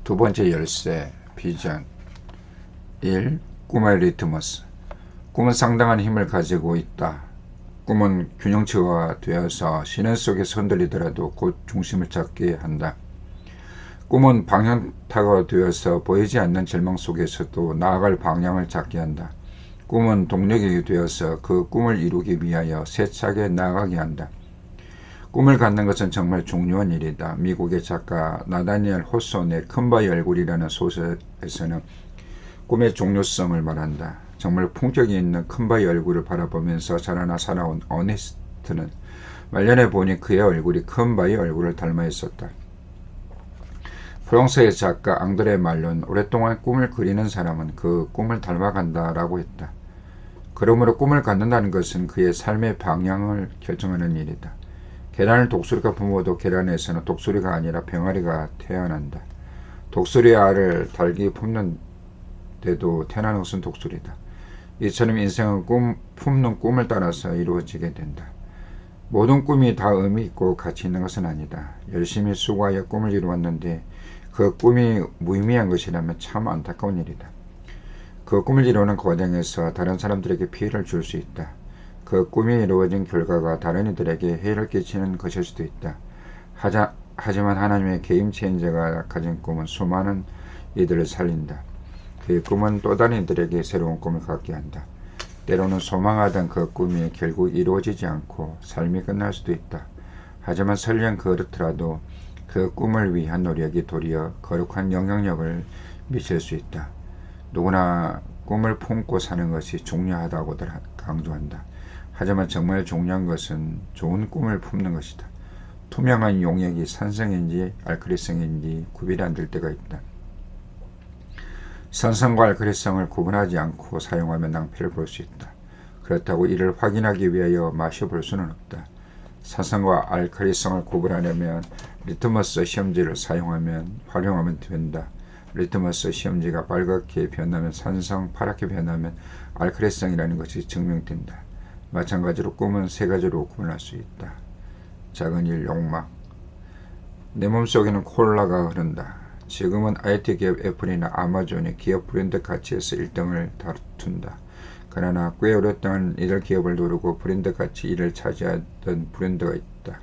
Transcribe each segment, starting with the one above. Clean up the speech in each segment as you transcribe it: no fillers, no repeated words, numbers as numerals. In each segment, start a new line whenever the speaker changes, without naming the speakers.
두 번째 열쇠, 비전. 1. 꿈의 리트머스. 꿈은 상당한 힘을 가지고 있다. 꿈은 균형치가 되어서 시련 속에서 흔들리더라도 곧 중심을 잡게 한다. 꿈은 방향타가 되어서 보이지 않는 절망 속에서도 나아갈 방향을 잡게 한다. 꿈은 동력이 되어서 그 꿈을 이루기 위하여 세차게 나아가게 한다. 꿈을 갖는 것은 정말 중요한 일이다. 미국의 작가 나다니엘 호손의 큰바위 얼굴이라는 소설에서는 꿈의 중요성을 말한다. 정말 품격이 있는 큰바위 얼굴을 바라보면서 자라나 살아온 어니스트는 말년에 보니 그의 얼굴이 큰바위 얼굴을 닮아 있었다. 프랑스의 작가 앙드레 말론 오랫동안 꿈을 그리는 사람은 그 꿈을 닮아간다 라고 했다. 그러므로 꿈을 갖는다는 것은 그의 삶의 방향을 결정하는 일이다. 계란을 독수리가 품어도 계란에서는 독수리가 아니라 병아리가 태어난다. 독수리의 알을 닭이 품는데도 태어나는 것은 독수리다. 이처럼 인생은 품는 꿈을 따라서 이루어지게 된다. 모든 꿈이 다 의미 있고 가치 있는 것은 아니다. 열심히 수고하여 꿈을 이루었는데 그 꿈이 무의미한 것이라면 참 안타까운 일이다. 그 꿈을 이루는 과정에서 다른 사람들에게 피해를 줄 수 있다. 그 꿈이 이루어진 결과가 다른 이들에게 해를 끼치는 것일 수도 있다. 하지만 하나님의 게임 체인저가 가진 꿈은 수많은 이들을 살린다. 그의 꿈은 또 다른 이들에게 새로운 꿈을 갖게 한다. 때로는 소망하던 그 꿈이 결국 이루어지지 않고 삶이 끝날 수도 있다. 하지만 설령 그렇더라도 그 꿈을 위한 노력이 도리어 거룩한 영향력을 미칠 수 있다. 누구나 꿈을 품고 사는 것이 중요하다고들 강조한다. 하지만 정말 중요한 것은 좋은 꿈을 품는 것이다. 투명한 용액이 산성인지 알칼리성인지 구별이 안 될 때가 있다. 산성과 알칼리성을 구분하지 않고 사용하면 낭패를 볼 수 있다. 그렇다고 이를 확인하기 위하여 마셔볼 수는 없다. 산성과 알칼리성을 구분하려면 리트머스 시험지를 활용하면 된다. 리트머스 시험지가 빨갛게 변하면 산성, 파랗게 변하면 알칼리성이라는 것이 증명된다. 마찬가지로 꿈은 세 가지로 구분할 수 있다. 작은 일, 욕망. 내 몸속에는 콜라가 흐른다. 지금은 IT 기업 애플이나 아마존이 기업 브랜드 가치에서 1등을 다툰다. 그러나 꽤 오랫동안 이들 기업을 누르고 브랜드 가치 1위를 차지하던 브랜드가 있다.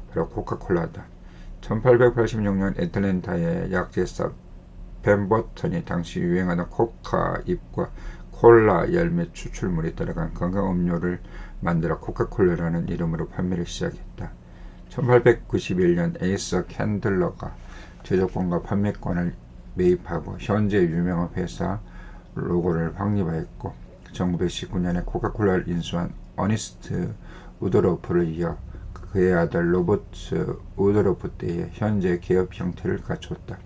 바로 코카콜라다. 1886년 애틀랜타의 약제사 펜버턴이 당시 유행하던 코카 잎과 콜라 열매 추출물이 들어간 건강음료를 만들어 코카콜라라는 이름으로 판매를 시작했다. 1891년 에이서 캔들러가 제조권과 판매권을 매입하고 현재 유명한 회사 로고를 확립하였고 1919년에 코카콜라를 인수한 어니스트 우드로프를 이어 그의 아들 로버트 우드로프 때에 현재 기업 형태를 갖췄다.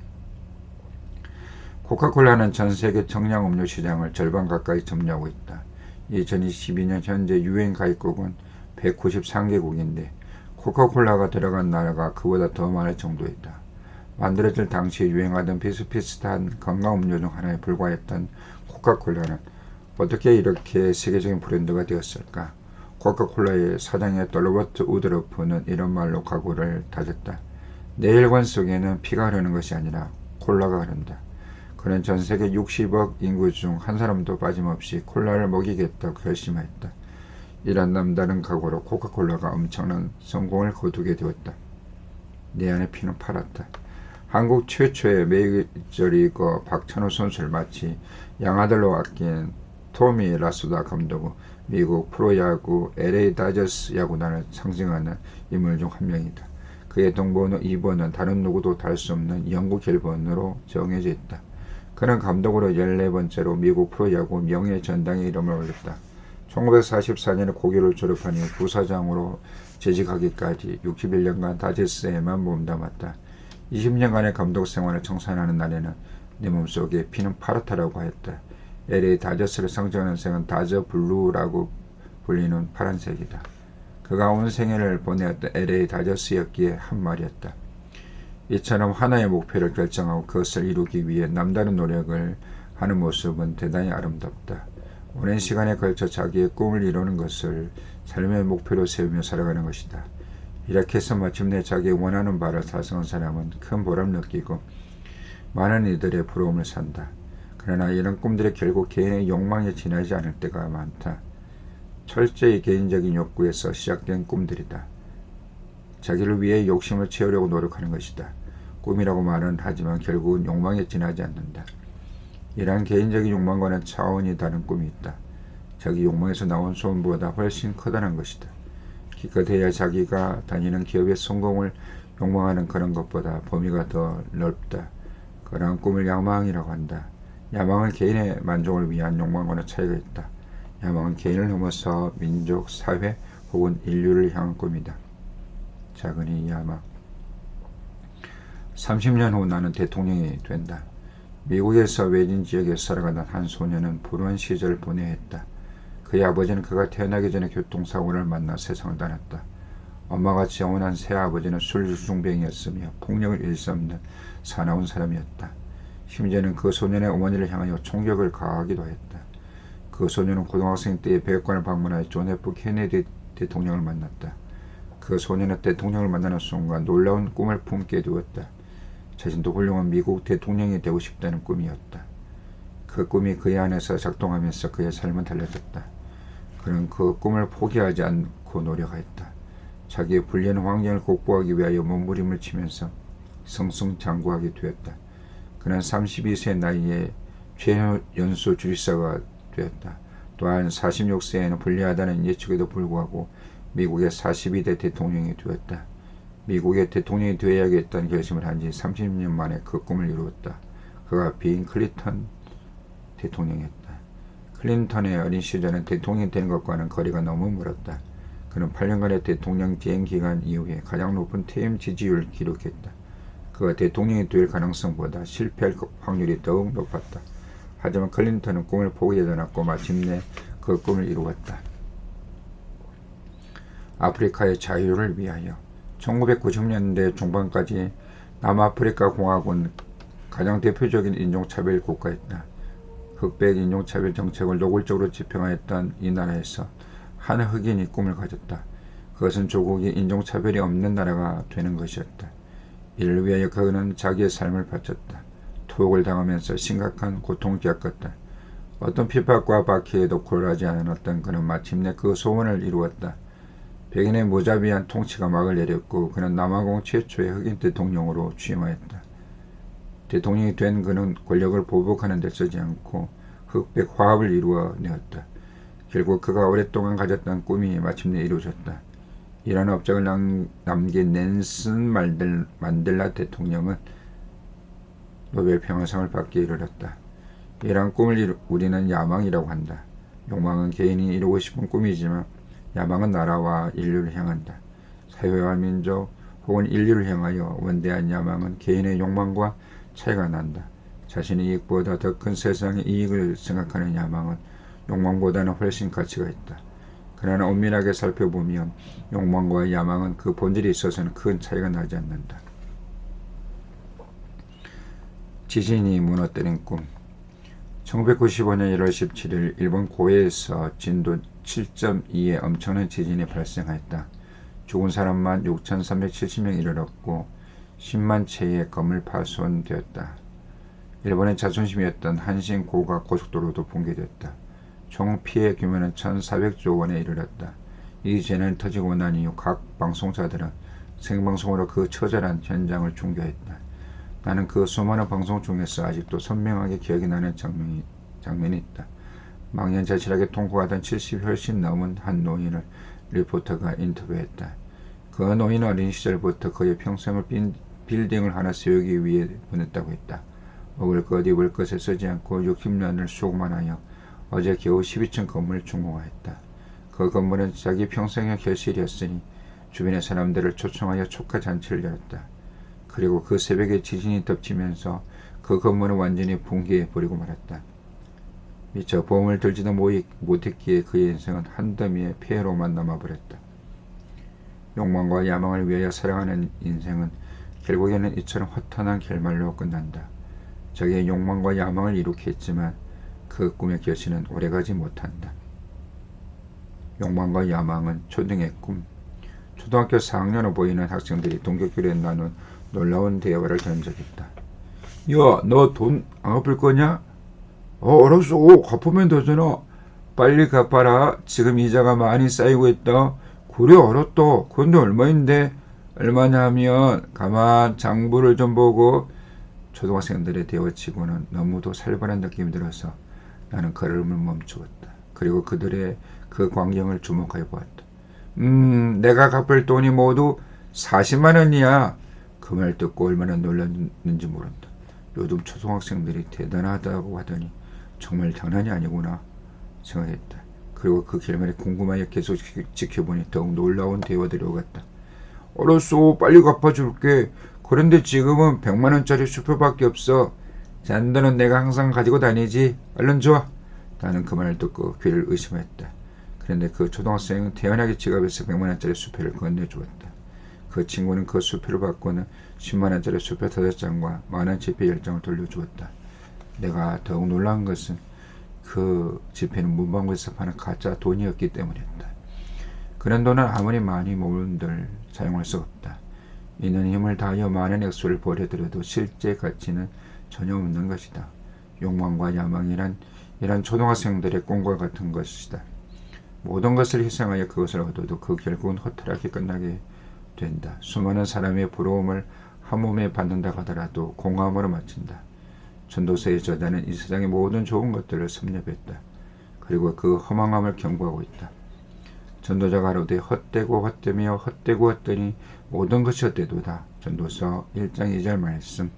코카콜라는 전세계 청량음료 시장을 절반 가까이 점유하고 있다. 2022년 현재 유엔 가입국은 193개국인데 코카콜라가 들어간 나라가 그보다 더 많을 정도이다. 만들어질 당시에 유행하던 비슷비슷한 건강음료 중 하나에 불과했던 코카콜라는 어떻게 이렇게 세계적인 브랜드가 되었을까? 코카콜라의 사장이었던 로버트 우드로프는 이런 말로 각오를 다졌다. 내 혈관 속에는 피가 흐르는 것이 아니라 콜라가 흐른다. 그는 전세계 60억 인구 중 한 사람도 빠짐없이 콜라를 먹이겠다고 결심했다. 이런 남다른 각오로 코카콜라가 엄청난 성공을 거두게 되었다. 내 안의 피는 팔았다. 한국 최초의 메이저리거 박찬호 선수를 마치 양아들로 아낀 토미 라소다 감독은 미국 프로야구 LA 다저스 야구단을 상징하는 인물 중 한 명이다. 그의 동번호 2번은 다른 누구도 달 수 없는 영국 1번으로 정해져 있다. 그는 감독으로 14번째로 미국 프로야구 명예전당에 이름을 올렸다. 1944년에 고교를 졸업한 이후 부사장으로 재직하기까지 61년간 다저스에만 몸담았다. 20년간의 감독 생활을 청산하는 날에는 내 몸속에 피는 파랗다라고 하였다. LA 다저스를 상징하는 색은 다저 블루라고 불리는 파란색이다. 그가 온 생애를 보내었던 LA 다저스였기에 한 말이었다. 이처럼 하나의 목표를 결정하고 그것을 이루기 위해 남다른 노력을 하는 모습은 대단히 아름답다. 오랜 시간에 걸쳐 자기의 꿈을 이루는 것을 삶의 목표로 세우며 살아가는 것이다. 이렇게 해서 마침내 자기 원하는 바를 달성한 사람은 큰 보람을 느끼고 많은 이들의 부러움을 산다. 그러나 이런 꿈들이 결국 개인의 욕망에 지나지 않을 때가 많다. 철저히 개인적인 욕구에서 시작된 꿈들이다. 자기를 위해 욕심을 채우려고 노력하는 것이다. 꿈이라고 말은 하지만 결국은 욕망에 지나지 않는다. 이러한 개인적인 욕망과는 차원이 다른 꿈이 있다. 자기 욕망에서 나온 소원보다 훨씬 커다란 것이다. 기껏해야 자기가 다니는 기업의 성공을 욕망하는 그런 것보다 범위가 더 넓다. 그러한 꿈을 야망이라고 한다. 야망은 개인의 만족을 위한 욕망과는 차이가 있다. 야망은 개인을 넘어서 민족, 사회 혹은 인류를 향한 꿈이다. 작은이 야망. 30년 후 나는 대통령이 된다. 미국에서 외진 지역에 살아가던 한 소년은 불우한 시절을 보내야 했다. 그의 아버지는 그가 태어나기 전에 교통사고를 만나 세상을 떠났다. 엄마가 재혼한 새아버지는 술중병이었으며 폭력을 일삼는 사나운 사람이었다. 심지어는 그 소년의 어머니를 향하여 총격을 가하기도 했다. 그 소년은 고등학생 때에 백악관을 방문하여 존 F 케네디 대통령을 만났다. 그 소년은 대통령을 만나는 순간 놀라운 꿈을 품게 되었다. 자신도 훌륭한 미국 대통령이 되고 싶다는 꿈이었다. 그 꿈이 그의 안에서 작동하면서 그의 삶은 달라졌다. 그는 그 꿈을 포기하지 않고 노력했다. 자기의 불리한 환경을 극복하기 위하여 몸부림을 치면서 승승장구하게 되었다. 그는 32세 나이에 최연소 주지사가 되었다. 또한 46세에는 불리하다는 예측에도 불구하고 미국의 42대 대통령이 되었다. 미국의 대통령이 되어야겠다는 결심을 한 지 30년 만에 그 꿈을 이루었다. 그가 빈 클린턴 대통령이었다. 클린턴의 어린 시절은 대통령이 되는 것과는 거리가 너무 멀었다. 그는 8년간의 대통령 재임 기간 이후에 가장 높은 퇴임 지지율을 기록했다. 그가 대통령이 될 가능성보다 실패할 확률이 더욱 높았다. 하지만 클린턴은 꿈을 포기하지 않았고 마침내 그 꿈을 이루었다. 아프리카의 자유를 위하여. 1990년대 중반까지 남아프리카 공화국은 가장 대표적인 인종차별 국가였다. 흑백 인종차별 정책을 노골적으로 집행하였던 이 나라에서 한 흑인이 꿈을 가졌다. 그것은 조국이 인종차별이 없는 나라가 되는 것이었다. 이를 위하여 그는 자기의 삶을 바쳤다. 투옥을 당하면서 심각한 고통을 겪었다. 어떤 핍박과 박해에도 굴하지 않았던 그는 마침내 그 소원을 이루었다. 백인의 무자비한 통치가 막을 내렸고 그는 남아공 최초의 흑인 대통령으로 취임하였다. 대통령이 된 그는 권력을 보복하는 데 쓰지 않고 흑백 화합을 이루어내었다. 결국 그가 오랫동안 가졌던 꿈이 마침내 이루어졌다. 이러한 업적을 남긴 넬슨 만델라 대통령은 노벨 평화상을 받게 이르렀다. 이러한 꿈을 우리는 야망이라고 한다. 욕망은 개인이 이루고 싶은 꿈이지만 야망은 나라와 인류를 향한다. 사회와 민족 혹은 인류를 향하여 원대한 야망은 개인의 욕망과 차이가 난다. 자신의 이익보다 더 큰 세상의 이익을 생각하는 야망은 욕망보다는 훨씬 가치가 있다. 그러나 엄밀하게 살펴보면 욕망과 야망은 그 본질에 있어서는 큰 차이가 나지 않는다. 지진이 무너뜨린 꿈. 1995년 1월 17일 일본 고해에서 진도 7.2의 엄청난 지진이 발생하였다. 죽은 사람만 6,370명에 이르렀고 10만 채의 건물 파손되었다. 일본의 자존심이었던 한신 고가 고속도로도 붕괴되었다. 총 피해 규모는 1,400조 원에 이르렀다. 이 재난이 터지고 난 이후 각 방송사들은 생방송으로 그 처절한 현장을 중계했다. 나는 그 수많은 방송 중에서 아직도 선명하게 기억이 나는 장면이 있다. 망연자실하게 통곡하던 70이 훨씬 넘은 한 노인을 리포터가 인터뷰했다. 그 노인은 어린 시절부터 그의 평생을 빌딩을 하나 세우기 위해 보냈다고 했다. 먹을 것, 입을 것에 쓰지 않고 60년을 수고만 하여 어제 겨우 12층 건물을 준공하였다. 그 건물은 자기 평생의 결실이었으니 주변의 사람들을 초청하여 축하잔치를 열었다. 그리고 그 새벽에 지진이 덮치면서 그 건물은 완전히 붕괴해버리고 말았다. 미처 보험을 들지도 못했기에 그의 인생은 한 더미의 폐해로만 남아버렸다. 욕망과 야망을 위하여 살아가는 인생은 결국에는 이처럼 허탄한 결말로 끝난다. 자기의 욕망과 야망을 이루게 했지만 그 꿈의 결실은 오래가지 못한다. 욕망과 야망은 초등의 꿈. 초등학교 4학년으로 보이는 학생들이 동격교리에 나눈 놀라운 대화를 들은 적이 있다. 야, 너 돈 안 갚을 거냐? 알았어. 갚으면 되잖아. 빨리 갚아라. 지금 이자가 많이 쌓이고 있다. 그래, 알았다. 그런데 얼마인데? 얼마냐 하면 가만 장부를 좀 보고. 초등학생들의 대화치고는 너무도 살벌한 느낌이 들어서 나는 걸음을 멈추었다. 그리고 그들의 그 광경을 주목하여 보았다. 내가 갚을 돈이 모두 40만 원이야. 그 말 듣고 얼마나 놀랐는지 모른다. 요즘 초등학생들이 대단하다고 하더니 정말 장난이 아니구나 생각했다. 그리고 그 결말이 궁금하여 계속 지켜보니 더욱 놀라운 대화들이 오갔다. 알았어, 빨리 갚아줄게. 그런데 지금은 100만원짜리 수표밖에 없어. 잔돈은 내가 항상 가지고 다니지. 얼른 줘. 나는 그 말을 듣고 귀를 의심했다. 그런데 그 초등학생은 태연하게 지갑에서 100만원짜리 수표를 건네주었다. 그 친구는 그 수표를 받고는 10만원짜리 수표 5장과 만원 지폐 10장을 돌려주었다. 내가 더욱 놀란 것은 그 지폐는 문방구에서 파는 가짜 돈이었기 때문이었다. 그런 돈은 아무리 많이 모은들 사용할 수 없다. 이는 힘을 다하여 많은 액수를 버려들여도 실제 가치는 전혀 없는 것이다. 욕망과 야망이란 이런 초등학생들의 꿈과 같은 것이다. 모든 것을 희생하여 그것을 얻어도 그 결국은 허탈하게 끝나게 된다. 수많은 사람의 부러움을 한 몸에 받는다 하더라도 공허함으로 마친다. 전도서의 저자는 이 세상의 모든 좋은 것들을 섭렵했다. 그리고 그 허망함을 경고하고 있다. 전도자가 가로되 헛되고 헛되며 헛되고 헛되니 모든 것이 헛되도다. 전도서 1장 2절 말씀.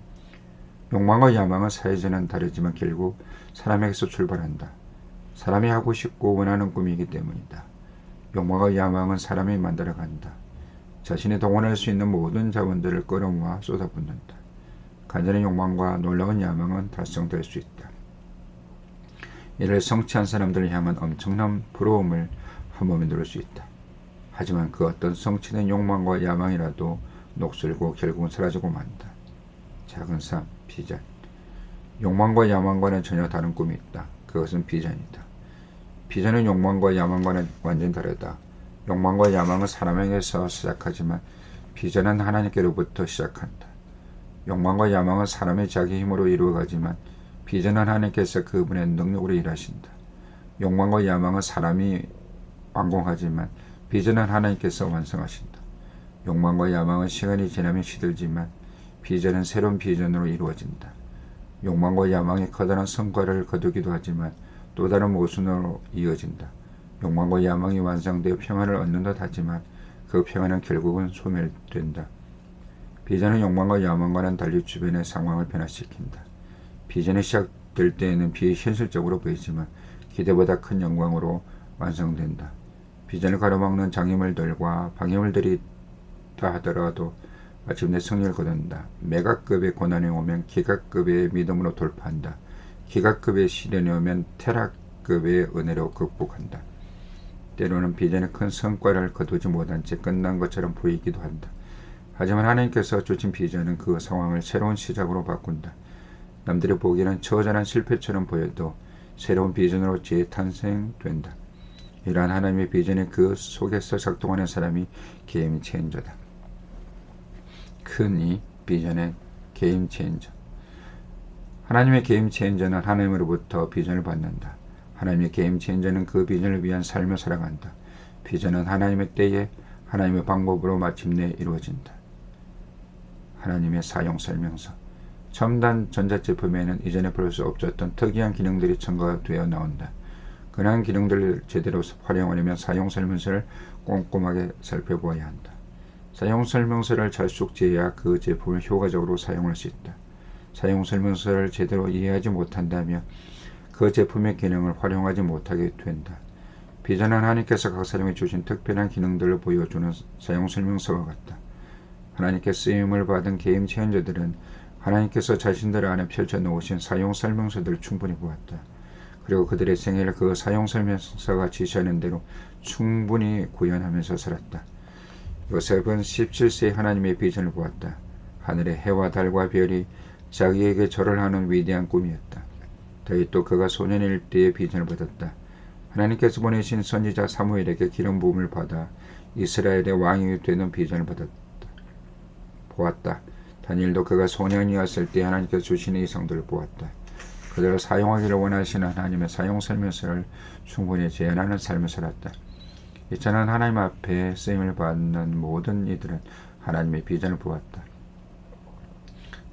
욕망과 야망은 사회전은 다르지만 결국 사람에게서 출발한다. 사람이 하고 싶고 원하는 꿈이기 때문이다. 욕망과 야망은 사람이 만들어간다. 자신이 동원할 수 있는 모든 자원들을 끌어모아 쏟아붓는다. 간절한 욕망과 놀라운 야망은 달성될 수 있다. 이를 성취한 사람들을 향한 엄청난 부러움을 한 몸에 누를 수 있다. 하지만 그 어떤 성취된 욕망과 야망이라도 녹슬고 결국은 사라지고 만다. 작은 삶, 비전. 욕망과 야망과는 전혀 다른 꿈이 있다. 그것은 비전이다. 비전은 욕망과 야망과는 완전히 다르다. 욕망과 야망은 사람에게서 시작하지만 비전은 하나님께로부터 시작한다. 욕망과 야망은 사람의 자기 힘으로 이루어가지만 비전은 하나님께서 그분의 능력으로 일하신다. 욕망과 야망은 사람이 완공하지만 비전은 하나님께서 완성하신다. 욕망과 야망은 시간이 지나면 시들지만 비전은 새로운 비전으로 이루어진다. 욕망과 야망이 커다란 성과를 거두기도 하지만 또 다른 모순으로 이어진다. 욕망과 야망이 완성되어 평안을 얻는 듯 하지만 그 평안은 결국은 소멸된다. 비전은 욕망과 야망과는 달리 주변의 상황을 변화시킨다. 비전이 시작될 때에는 비현실적으로 보이지만 기대보다 큰 영광으로 완성된다. 비전을 가로막는 장애물들과 방해물들이 있다 하더라도 마침내 승리를 거둔다. 메가급의 고난이 오면 기가급의 믿음으로 돌파한다. 기가급의 시련이 오면 테라급의 은혜로 극복한다. 때로는 비전의 큰 성과를 거두지 못한 채 끝난 것처럼 보이기도 한다. 하지만 하나님께서 주신 비전은 그 상황을 새로운 시작으로 바꾼다. 남들이 보기에는 처절한 실패처럼 보여도 새로운 비전으로 재탄생된다. 이러한 하나님의 비전이 그 속에서 작동하는 사람이 게임 체인저다. 큰 이 비전의 게임 체인저. 하나님의 게임 체인저는 하나님으로부터 비전을 받는다. 하나님의 게임 체인저는 그 비전을 위한 삶을 살아간다. 비전은 하나님의 때에 하나님의 방법으로 마침내 이루어진다. 하나님의 사용 설명서. 첨단 전자제품에는 이전에 볼 수 없었던 특이한 기능들이 첨가되어 나온다. 그러한 기능들을 제대로 활용하려면 사용설명서를 꼼꼼하게 살펴보아야 한다. 사용설명서를 잘 숙지해야 그 제품을 효과적으로 사용할 수 있다. 사용설명서를 제대로 이해하지 못한다면 그 제품의 기능을 활용하지 못하게 된다. 비전은 하나님께서 각 사람에 주신 특별한 기능들을 보여주는 사용설명서와 같다. 하나님께 쓰임을 받은 게임 체인저들은 하나님께서 자신들 안에 펼쳐놓으신 사용설명서들을 충분히 보았다. 그리고 그들의 생애를 그 사용설명서가 지시하는 대로 충분히 구현하면서 살았다. 요셉은 17세에 하나님의 비전을 보았다. 하늘의 해와 달과 별이 자기에게 절을 하는 위대한 꿈이었다. 다윗도 그가 소년일 때의 비전을 받았다. 하나님께서 보내신 선지자 사무엘에게 기름 부음을 받아 이스라엘의 왕이 되는 비전을 보았다. 다니엘도 그가 소년이었을 때 하나님께서 주신 이성들을 보았다. 그들을 사용하기를 원하시는 하나님의 사용 설명서를 충분히 재현하는 삶을 살았다. 이처럼 하나님 앞에 쓰임을 받는 모든 이들은 하나님의 비전을 보았다.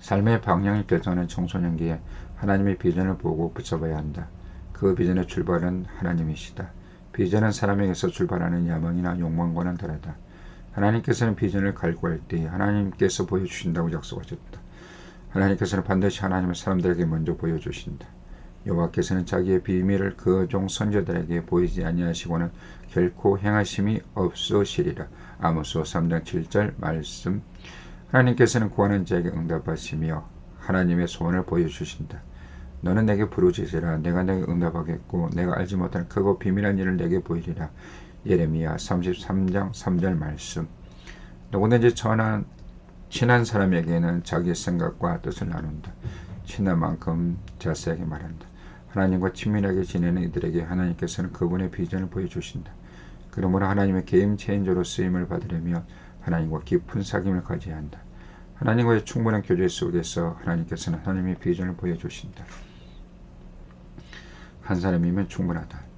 삶의 방향이 결정하는 청소년기에 하나님의 비전을 보고 붙잡아야 한다. 그 비전의 출발은 하나님이시다. 비전은 사람에게서 출발하는 야망이나 욕망과는 다르다. 하나님께서는 비전을 갈구할 때 하나님께서 보여주신다고 약속하셨다. 하나님께서는 반드시 하나님을 사람들에게 먼저 보여주신다. 여호와께서는 자기의 비밀을 그 종 선지자들에게 보이지 아니하시고는 결코 행하심이 없으시리라. 아모스 3장 7절 말씀. 하나님께서는 구하는 자에게 응답하시며 하나님의 소원을 보여주신다. 너는 내게 부르짖으라. 내가 내게 응답하겠고 내가 알지 못하는 크고 비밀한 일을 내게 보이리라. 예레미야 33장 3절 말씀. 누구든지 친한 사람에게는 자기의 생각과 뜻을 나눈다. 친한 만큼 자세하게 말한다. 하나님과 친밀하게 지내는 이들에게 하나님께서는 그분의 비전을 보여주신다. 그러므로 하나님의 게임 체인저로 쓰임을 받으려면 하나님과 깊은 사귐을 가져야 한다. 하나님과의 충분한 교제 속에서 하나님께서는 하나님의 비전을 보여주신다. 한 사람이면 충분하다.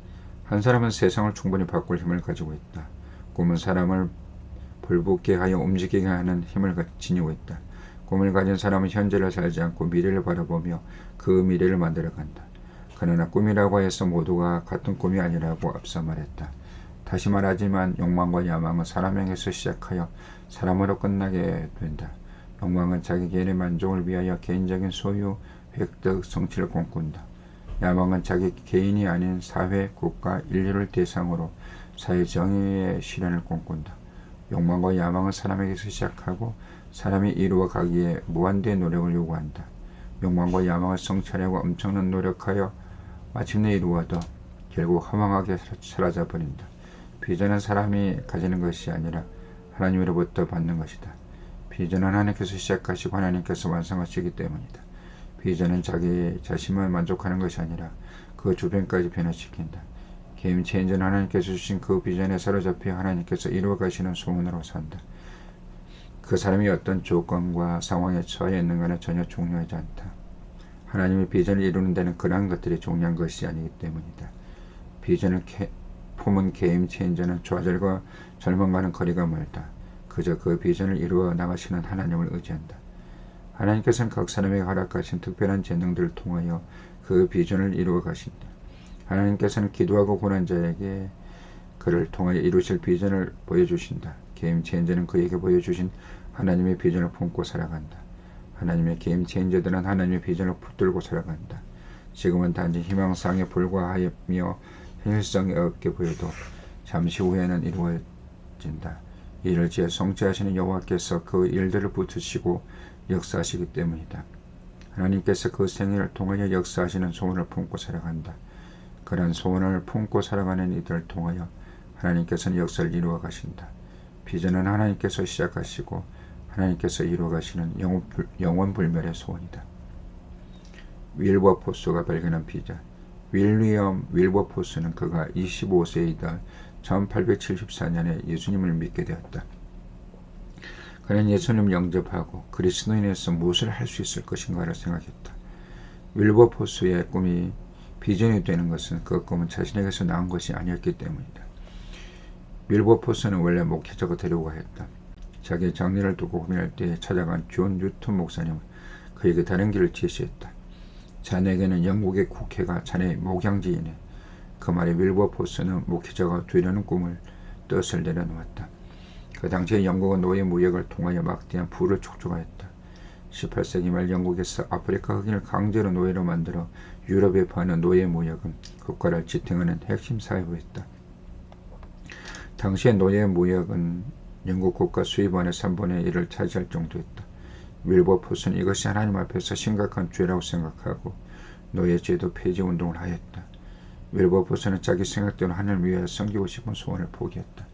한 사람은 세상을 충분히 바꿀 힘을 가지고 있다. 꿈은 사람을 불붙게 하여 움직이게 하는 힘을 지니고 있다. 꿈을 가진 사람은 현재를 살지 않고 미래를 바라보며 그 미래를 만들어간다. 그러나 꿈이라고 해서 모두가 같은 꿈이 아니라고 앞서 말했다. 다시 말하지만 욕망과 야망은 사람에게서 시작하여 사람으로 끝나게 된다. 욕망은 자기 개인의 만족을 위하여 개인적인 소유, 획득, 성취를 꿈꾼다. 야망은 자기 개인이 아닌 사회, 국가, 인류를 대상으로 사회 정의의 실현을 꿈꾼다. 욕망과 야망은 사람에게서 시작하고 사람이 이루어 가기에 무한대의 노력을 요구한다. 욕망과 야망을 성취하려고 엄청난 노력하여 마침내 이루어도 결국 허망하게 사라져버린다. 비전은 사람이 가지는 것이 아니라 하나님으로부터 받는 것이다. 비전은 하나님께서 시작하시고 하나님께서 완성하시기 때문이다. 비전은 자기 자신만 만족하는 것이 아니라 그 주변까지 변화시킨다. 게임 체인저는 하나님께서 주신 그 비전에 사로잡혀 하나님께서 이루어 가시는 소원으로 산다. 그 사람이 어떤 조건과 상황에 처해 있는가는 전혀 중요하지 않다. 하나님의 비전을 이루는 데는 그러한 것들이 중요한 것이 아니기 때문이다. 비전을 품은 게임 체인저는 좌절과 절망과는 거리가 멀다. 그저 그 비전을 이루어 나가시는 하나님을 의지한다. 하나님께서는 각 사람에게 허락하신 특별한 재능들을 통하여 그 비전을 이루어 가신다. 하나님께서는 기도하고 고난 자에게 그를 통하여 이루실 비전을 보여주신다. 게임 체인저는 그에게 보여주신 하나님의 비전을 품고 살아간다. 하나님의 게임 체인저들은 하나님의 비전을 붙들고 살아간다. 지금은 단지 희망사항에 불과하며 현실성이 없게 보여도 잠시 후에는 이루어진다. 이를 지어 성취하시는 여호와께서 그 일들을 붙으시고 역사하시기 때문이다. 하나님께서 그 생애를 통하여 역사하시는 소원을 품고 살아간다. 그러한 소원을 품고 살아가는 이들을 통하여 하나님께서는 역사를 이루어 가신다. 비전은 하나님께서 시작하시고 하나님께서 이루어 가시는 영원불멸의 소원이다. 윌버포스가 발견한 비전. 윌리엄 윌버포스는 그가 25세이다 1874년에 예수님을 믿게 되었다. 그는 예수님을 영접하고 그리스도인으로서 무엇을 할 수 있을 것인가를 생각했다. 윌버포스의 꿈이 비전이 되는 것은 그 꿈은 자신에게서 나온 것이 아니었기 때문이다. 윌버포스는 원래 목회자가 되려고 했다. 자기의 장례를 두고 고민할 때 찾아간 존 뉴턴 목사님은 그에게 다른 길을 제시했다. 자네에게는 영국의 국회가 자네의 목양지이네. 그 말에 윌버포스는 목회자가 되려는 뜻을 내려놓았다. 그 당시에 영국은 노예 무역을 통하여 막대한 부를 촉촉하였다. 18세기 말 영국에서 아프리카 흑인을 강제로 노예로 만들어 유럽에 파는 노예 무역은 국가를 지탱하는 핵심 사회부였다. 당시의 노예 무역은 영국 국가 수입원의 3분의 1을 차지할 정도였다. 윌버포스는 이것이 하나님 앞에서 심각한 죄라고 생각하고 노예제도 폐지 운동을 하였다. 윌버포스는 자기 생각대로 하나님을 위하여 섬기고 싶은 소원을 포기했다.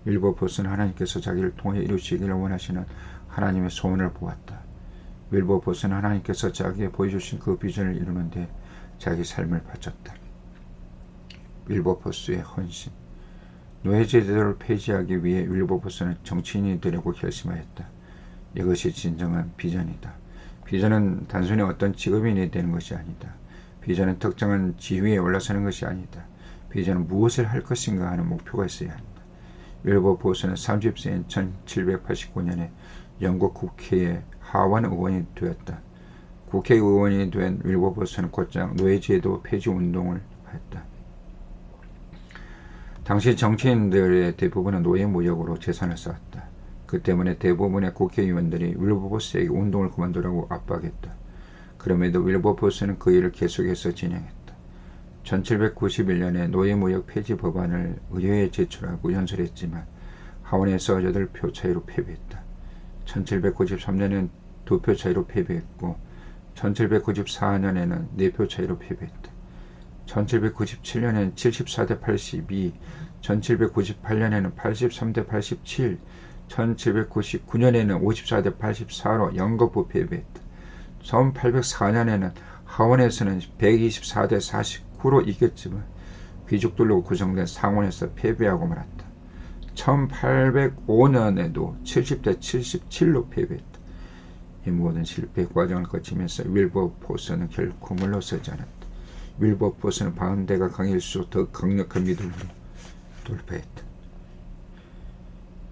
윌버포스는 하나님께서 자기를 통해 이루시기를 원하시는 하나님의 소원을 보았다. 윌버포스는 하나님께서 자기에 보여주신 그 비전을 이루는데 자기 삶을 바쳤다. 윌버포스의 헌신. 노예제도를 폐지하기 위해 윌버포스는 정치인이 되려고 결심하였다. 이것이 진정한 비전이다. 비전은 단순히 어떤 직업인이 되는 것이 아니다. 비전은 특정한 지위에 올라서는 것이 아니다. 비전은 무엇을 할 것인가 하는 목표가 있어야 한다. 윌버포스는 30세인 1789년에 영국 국회의 하원 의원이 되었다. 국회의원이 된 윌버포스는 곧장 노예제도 폐지 운동을 했다. 당시 정치인들의 대부분은 노예 무역으로 재산을 쌓았다. 그 때문에 대부분의 국회의원들이 윌버포스에게 운동을 그만두라고 압박했다. 그럼에도 윌버포스는 그 일을 계속해서 진행했다. 1791년에 노예무역 폐지 법안을 의회에 제출하고 연설했지만 하원에서 8표 차이로 패배했다. 1793년에는 2표 차이로 패배했고 1794년에는 4표 차이로 패배했다. 1797년에는 74대 82, 1798년에는 83대 87, 1799년에는 54대 84로 연거푸 패배했다. 1804년에는 하원에서는 124대 49로 이겼지만 귀족들로 구성된 상원에서 패배하고 말았다. 1805년에도 70대 77로 패배했다. 이 모든 실패 과정을 거치면서 윌버포스는 결코 물러서지 않았다. 윌버포스는 반대가 강할수록 더 강력한 믿음으로 돌파했다.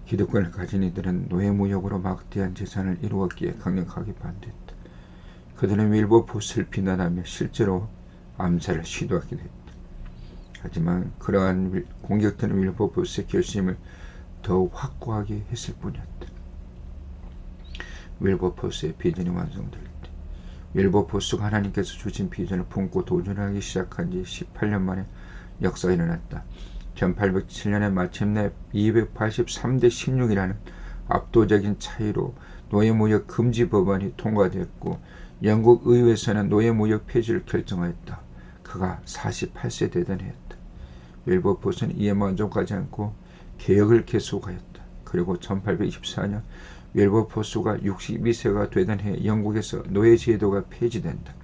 기득권을 가진 이들은 노예무역으로 막대한 재산을 이루었기에 강력하게 반대했다. 그들은 윌버포스를 비난하며 실제로 암살을 시도하기도 했다. 하지만 그러한 공격들은 윌버포스의 결심을 더욱 확고하게 했을 뿐이었다. 윌버포스의 비전이 완성될 때 윌버포스가 하나님께서 주신 비전을 품고 도전하기 시작한 지 18년 만에 역사가 일어났다. 1807년에 마침내 283대 16이라는 압도적인 차이로 노예무역 금지 법안이 통과되었고 영국 의회에서는 노예무역 폐지를 결정하였다. 그가 48세 되던 해였다. 윌버포스는 이에 만족하지 않고 개혁을 계속하였다. 그리고 1824년 윌버포스가 62세가 되던 해 영국에서 노예제도가 폐지된다.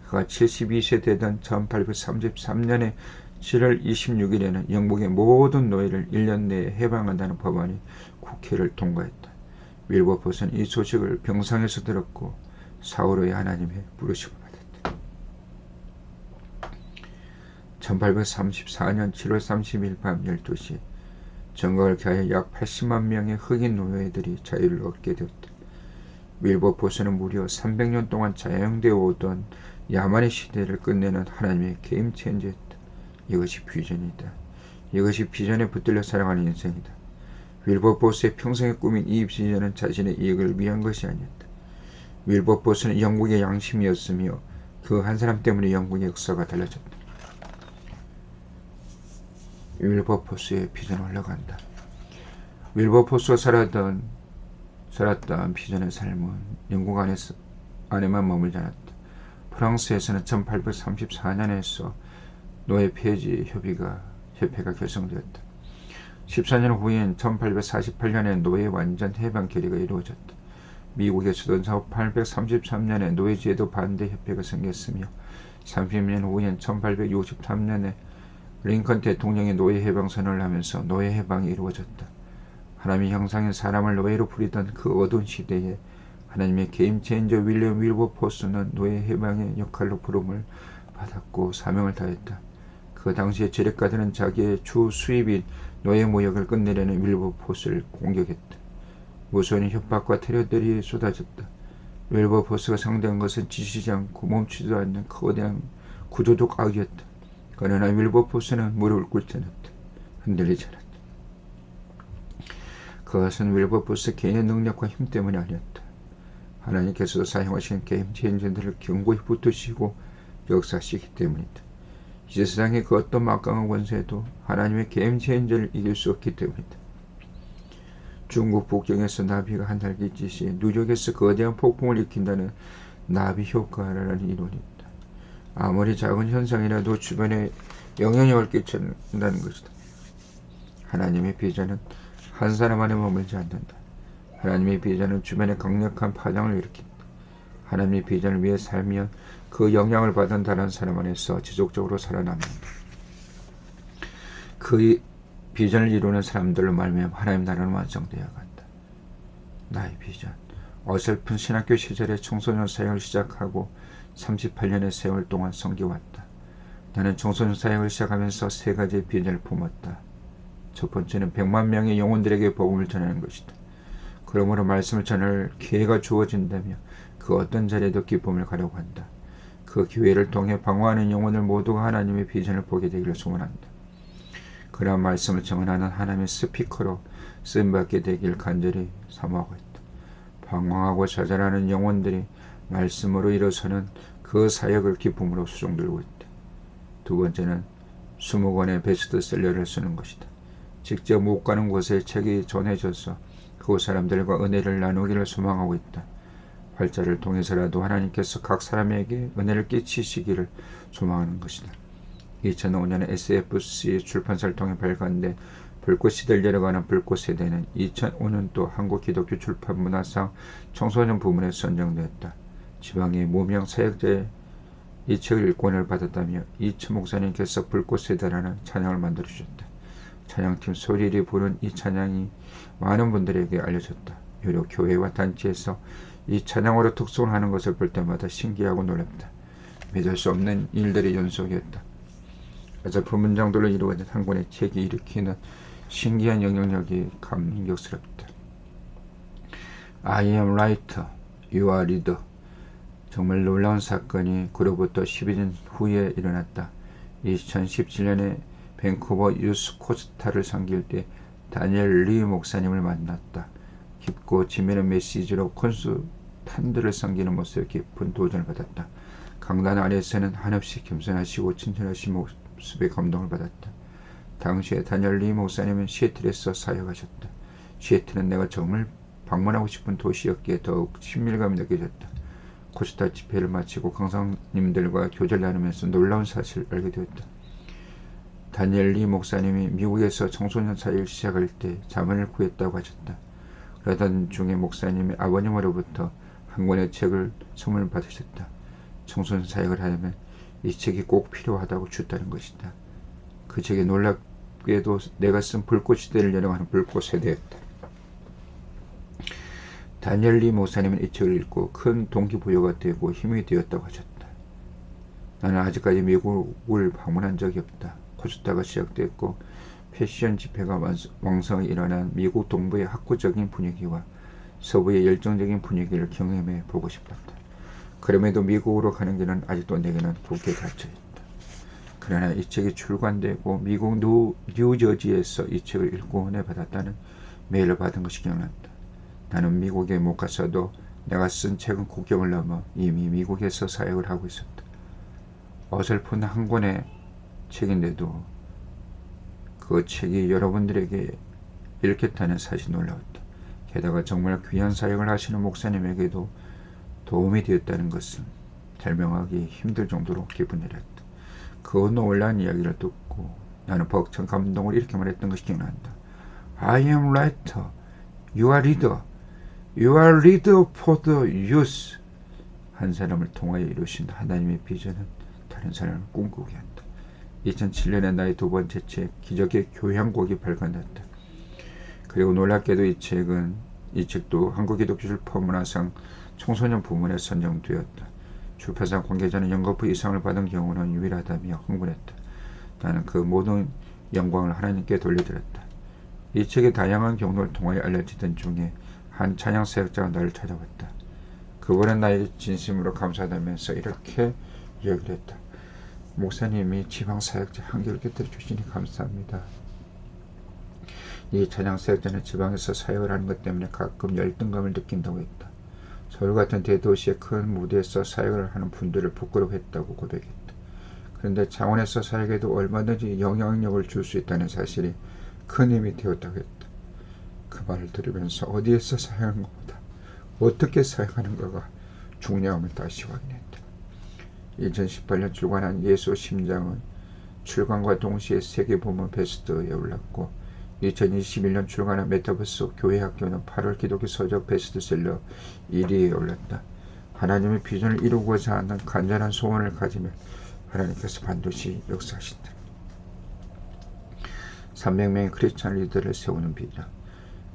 그가 72세 되던 1833년에 7월 26일에는 영국의 모든 노예를 1년 내에 해방한다는 법안이 국회를 통과했다. 윌버포스는 이 소식을 병상에서 들었고 사후로의 하나님의 부르심을 받았다. 1834년 7월 30일 밤 12시 정각을 개하여 약 80만 명의 흑인 노예들이 자유를 얻게 되었다. 윌버포스는 무려 300년 동안 자영되어 오던 야만의 시대를 끝내는 하나님의 게임 체인저였다. 이것이 비전이다. 이것이 비전에 붙들려 살아가는 인생이다. 윌버포스의 평생의 꿈인 이 비전은 자신의 이익을 위한 것이 아니었다. 윌버포스는 영국의 양심이었으며 그 한 사람 때문에 영국의 역사가 달라졌다. 윌버포스의 비전은 흘러간다. 윌버포스가 살았던 비전의 삶은 영국 안에만 머물지 않았다. 프랑스에서는 1834년에서 노예 폐지 협회가 결성되었다. 14년 후인 1848년에 노예 완전 해방 결의가 이루어졌다. 미국에서도 1833년에 노예제도 반대 협회가 생겼으며 30년 후인 1863년에 링컨 대통령이 노예 해방 선언을 하면서 노예 해방이 이루어졌다. 하나님의 형상인 사람을 노예로 부리던 그 어두운 시대에 하나님의 게임 체인저 윌리엄 윌버포스는 노예 해방의 역할로 부름을 받았고 사명을 다했다. 그 당시에 재력가들은 자기의 주 수입인 노예 무역을 끝내려는 윌버포스를 공격했다. 무수한 협박과 테러들이 쏟아졌다. 윌버포스가 상대한 것은 지치지 않고 멈추지도 않는 거대한 구조적 악이었다. 그러나 윌버포스는 무릎을 꿇지 않았다. 흔들리지 않았다. 그것은 윌버포스 개인의 능력과 힘 때문이 아니었다. 하나님께서도 사용하신 게임 체인저들을 견고히 붙드시고 역사하시기 때문이다. 이제 세상의 그 어떤 막강한 권세도 하나님의 게임 체인저를 이길 수 없기 때문이다. 중국 북경에서 나비가 한 달기짓이 뉴욕에서 거대한 폭풍을 일으킨다는 나비 효과라는 이론이 있다. 아무리 작은 현상이라도 주변에 영향력을 끼친다는 것이다. 하나님의 비전은 한 사람 안에 머물지 않는다. 하나님의 비전은 주변에 강력한 파장을 일으킨다. 하나님의 비전을 위해 살면 그 영향을 받은 다른 사람 안에서 지속적으로 살아남는다. 그 비전을 이루는 사람들로 말미암아 하나님 나라는 완성되어 간다. 나의 비전, 어설픈 신학교 시절에 청소년 사역을 시작하고 38년의 세월 동안 섬겨왔다. 나는 청소년 사역을 시작하면서 세 가지의 비전을 품었다. 첫 번째는 100만 명의 영혼들에게 복음을 전하는 것이다. 그러므로 말씀을 전할 기회가 주어진다며 그 어떤 자리에도 기쁨을 가려고 한다. 그 기회를 통해 방황하는 영혼을 모두가 하나님의 비전을 보게 되기를 소원한다. 그러한 말씀을 증언하는 하나님의 스피커로 쓰임받게 되길 간절히 사모하고 있다. 방황하고 좌절하는 영혼들이 말씀으로 일어서는 그 사역을 기쁨으로 수종들고 있다. 두 번째는 20권의 베스트셀러를 쓰는 것이다. 직접 못 가는 곳에 책이 전해져서 그 사람들과 은혜를 나누기를 소망하고 있다. 활자를 통해서라도 하나님께서 각 사람에게 은혜를 끼치시기를 소망하는 것이다. 2005년에 SFC 출판사를 통해 발간된 불꽃이 들려가는 불꽃세대는 2005년도 한국기독교 출판문화상 청소년 부문에 선정되었다. 지방의 무명 사역자의 이 책을 일권을 받았다며 이천 목사님께서 불꽃세대라는 찬양을 만들어주셨다. 찬양팀 소리리 부른 이 찬양이 많은 분들에게 알려졌다. 유료 교회와 단체에서 이 찬양으로 특송하는 것을 볼 때마다 신기하고 놀랍다. 믿을 수 없는 일들의 연속이었다. 어설픈 문장들로 이루어진 한 권의 책이 일으키는 신기한 영향력이 감격스럽다. I am writer, you are leader. 정말 놀라운 사건이 그로부터 12년 후에 일어났다. 2017년에 밴쿠버 유스 코스타를 섬길 때 다니엘 리 목사님을 만났다. 깊고 지면의 메시지로 콘수탄들을 섬기는 모습에 깊은 도전을 받았다. 강단 아래에서는 한없이 겸손하시고 친절하신 모습에 감동을 받았다. 당시에 다니엘 리 목사님은 시애틀에서 사역하셨다. 시애틀은 내가 정말 방문하고 싶은 도시였기에 더욱 친밀감이 느껴졌다. 코스타 집회를 마치고 강사님들과 교제를 나누면서 놀라운 사실을 알게 되었다. 다니엘 리 목사님이 미국에서 청소년 사역을 시작할 때 자문을 구했다고 하셨다. 그러던 중에 목사님이 아버님으로부터 한 권의 책을 선물 받으셨다. 청소년 사역을 하려면 이 책이 꼭 필요하다고 주었다는 것이다. 그 책이 놀랍게도 내가 쓴 불꽃시대를 열어가는 불꽃세대였다. 다니엘 리 목사님은 이 책을 읽고 큰 동기부여가 되고 힘이 되었다고 하셨다. 나는 아직까지 미국을 방문한 적이 없다. 코스타가 시작됐고 패션 집회가 왕성히 일어난 미국 동부의 학구적인 분위기와 서부의 열정적인 분위기를 경험해 보고 싶었다. 그럼에도 미국으로 가는 길은 아직도 내게는 굳게 닫혀있다. 그러나 이 책이 출간되고 미국 뉴저지에서 이 책을 읽고 은혜 받았다는 메일을 받은 것이 기억난다. 나는 미국에 못 갔어도 내가 쓴 책은 국경을 넘어 이미 미국에서 사역을 하고 있었다. 어설픈 한 권의 책인데도 그 책이 여러분들에게 읽혔다는 사실이 놀라웠다. 게다가 정말 귀한 사역을 하시는 목사님에게도 도움이 되었다는 것은 설명하기 힘들 정도로 기쁜 일이었다. 그 놀라운 이야기를 듣고 나는 벅찬 감동을 이렇게 말했던 것이 기억난다. I am writer, you are leader. You are leader for the youth. 한 사람을 통하여 이루신 하나님의 비전은 다른 사람을 꿈꾸게 한다. 2007년에 나의 두 번째 책 기적의 교향곡이 발간됐다. 그리고 놀랍게도 이 책도 한국기독교 출판문화상 청소년 부문에 선정되었다. 출판사 관계자는 연거푸 이상을 받은 경우는 유일하다며 흥분했다. 나는 그 모든 영광을 하나님께 돌려드렸다. 이 책의 다양한 경로를 통하여 알려지던 중에 한 찬양 사역자가 나를 찾아왔다. 그분은 나에게 진심으로 감사하다면서 이렇게 이야기를 했다. 목사님이 지방 사역자 한결 곁에 주시니 감사합니다. 이 찬양 사역자는 지방에서 사역을 하는 것 때문에 가끔 열등감을 느낀다고 했다. 서울 같은 대도시의 큰 무대에서 사역을 하는 분들을 부끄러워했다고 고백했다. 그런데 창원에서 사역에도 얼마든지 영향력을 줄 수 있다는 사실이 큰 힘이 되었다고 했다. 그 말을 들으면서 어디에서 사역하는 것보다 어떻게 사역하는가가 중요함을 다시 확인했다. 2018년 출간한 예수 심장은 출간과 동시에 세계 부문 베스트에 올랐고 2021년 출간한 메타버스 교회학교는 8월 기독교 서적 베스트셀러 1위에 올랐다. 하나님의 비전을 이루고자 하는 간절한 소원을 가지면 하나님께서 반드시 역사하신다. 300명의 크리스찬 리더를 세우는 비전.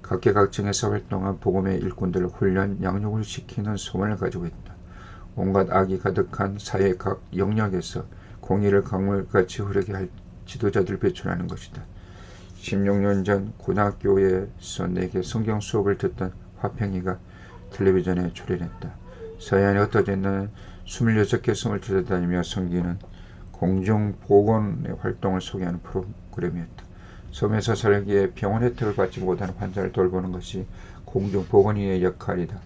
각계각층에서 활동한 복음의 일꾼들을 훈련, 양육을 시키는 소원을 가지고 있다. 온갖 악이 가득한 사회 각 영역에서 공의를 강물같이 흐르게 할 지도자들을 배출하는 것이다. 16년 전 고등학교에서 내게 성경 수업을 듣던 화평이가 텔레비전에 출연했다. 서해안에 흩어져 있는 26개 성을 찾아다니며 섬기는 공중보건의 활동을 소개하는 프로그램이었다. 섬에서 살기에 병원 혜택을 받지 못하는 환자를 돌보는 것이 공중보건의의 역할이다.